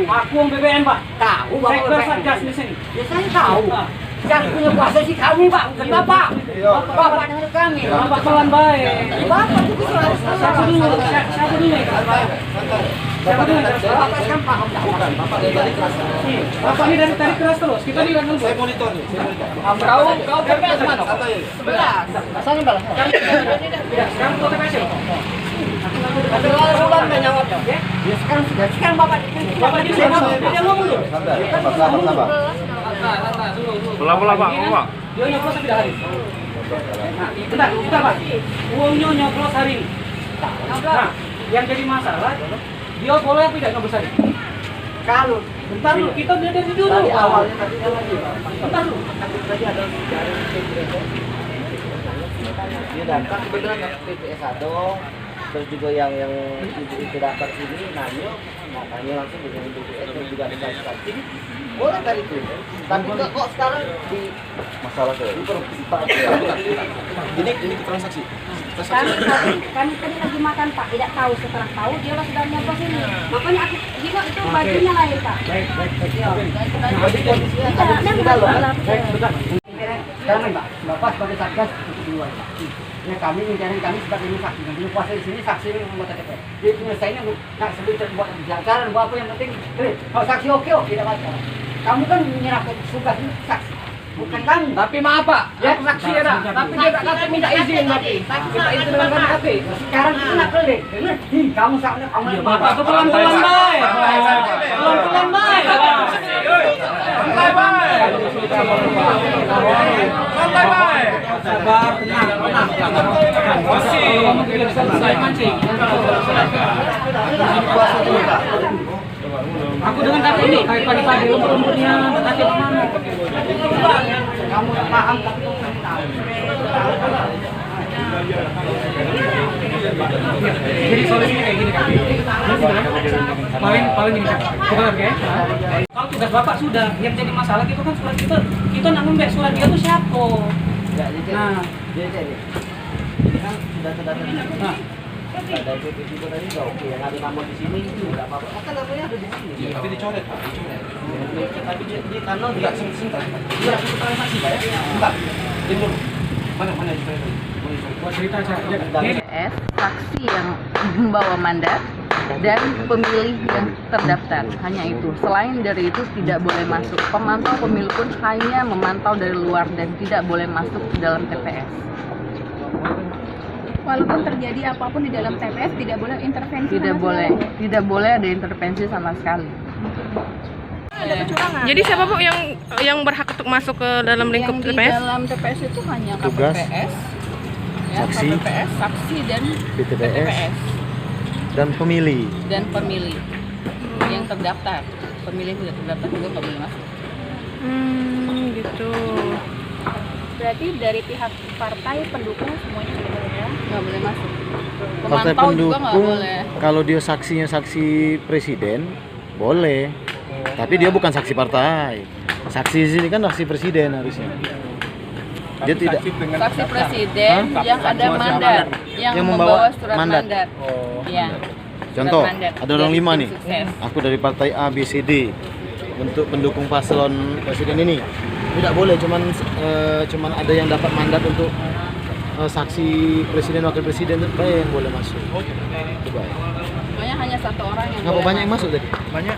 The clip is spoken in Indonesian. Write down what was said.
Aku yang BBM, Pak. Tahu Bapak Sektor BBM. Satgas di sini. Ya saya tahu. Yang punya kuasa sih kami, Pak, bukan Bapak. Bapak dengar kami. Bapak kawan baik. Bapak juga harus Siapa dulu? Siapa dulu ya? Siapa dulu? Bapak kan paham. Bukan, Bapak dari kelas. Bapak ini dari tadi keras terus. Kita di kan Saya monitor nih, saya monitor. Kau TPS mana? Santai. 11. Sana balas. Ya, sekarang kau TPS ya? Tapi bulan enggak jawab dong. Ya sekarang Bapak Bapak di sini. Dia ngomong dulu. Santai, sabar. Pelan-pelan Pak, Pak. Dia nyoblos tapi dah hari. Nah, bentar Pak. Uangnya nyoblos hari ini. Nah, yang jadi masalah, dia boleh apa tidak nyoblos hari? kalau Bentar dulu, kita udah dari dulu. tadi awalnya tadi kan lagi Pak. Bentar dulu. Tadi ada dia datang kebetulan ke PPS Ado, terus juga yang itu daftar sini nanya langsung dengan PPS dan juga ada saksi. Boleh tadi itu, tapi kok sekarang di Masalah tuh. Ini transaksi. Kami tadi lagi makan Pak, tidak tahu setelah tahu dia sudah nyoblos ini. Makanya aku Gino itu bajunya lahir Pak. Baik. sekarang Pak, Bapak sebagai satgas untuk duluan Pak. Nah kami mencari kami sebagai saksi, dan puasa di sini saksi ini membuat KTP. Jadi penyelesaiannya nak sebelum buat bicara, buat apa yang penting. Kalau saksi oke, tidak masalah. Kamu kan menyerahkan tugas ini saksi, bukan kami. Tapi maaf Pak, Ya saksi ada, tapi dia tak kata minta izin tapi minta izin dengan kami tapi sekarang itu nak pelik. Ngerti kamu saatnya kamu yang Bapak itu pelan-pelan baik. Pelan-pelan baik. Santai baik. Santai baik. Sabar, tenang. Masih. Tidak selesai mancing. Aku dengan kata ini, kayak pagi-pagi rumput-rumputnya, nanti kemana? kamu paham tapi kamu nggak tahu. Jadi solusinya kayak gini kan? Paling ini kan? Bukan oke? Kalau tugas Bapak sudah, yang jadi masalah itu kan surat kita nak ngembek surat dia tuh siapa? Ya, jadi Nah. ini kan sudah Nah. ada PP juga tadi nggak oke yang ada nama di sini itu nggak apa-apa. Maka namanya ada di sini. Iya, tapi dicoret, Pak. Tapi di kanal Enggak, sebentar. Iya, aku tanya saksi, Pak. Bentar. Ini dulu. Mana itu? Buat cerita aja. TPS, saksi yang membawa mandat dan pemilih yang terdaftar. Hanya itu. Selain dari itu tidak boleh masuk. Pemantau pemilu pun hanya memantau dari luar dan tidak boleh masuk ke dalam TPS. Walaupun terjadi apapun di dalam TPS tidak boleh intervensi. Tidak boleh ada intervensi sama sekali. Ada kecurangan. Jadi siapa Bu yang berhak untuk masuk ke dalam lingkup Yang di TPS? dalam TPS itu hanya Tugas, KPPS, ya, saksi, KPPS, saksi dan BTPS, dan pemilih. yang terdaftar. Pemilih yang tidak terdaftar juga nggak boleh masuk. Gitu. Berarti dari pihak partai pendukung semuanya tidak boleh ya. Nggak boleh masuk. Partai Pemantau juga nggak pendukung, boleh. kalau dia saksinya saksi presiden, boleh. Tapi dia bukan saksi partai. Saksi di sini kan saksi presiden harusnya. Dia tidak. Saksi presiden yang ada mandat, yang membawa surat mandat. Ya. Contoh, Surat mandat ada orang dari 5 nih. sukses. Aku dari partai A, B, C, D. Untuk pendukung paslon presiden ini, tidak boleh. Cuman ada yang dapat mandat untuk saksi presiden, wakil presiden itu yang boleh masuk. Itu baik. Pokoknya hanya satu orang yang Ngapa boleh banyak yang masuk. masuk tadi? Banyak.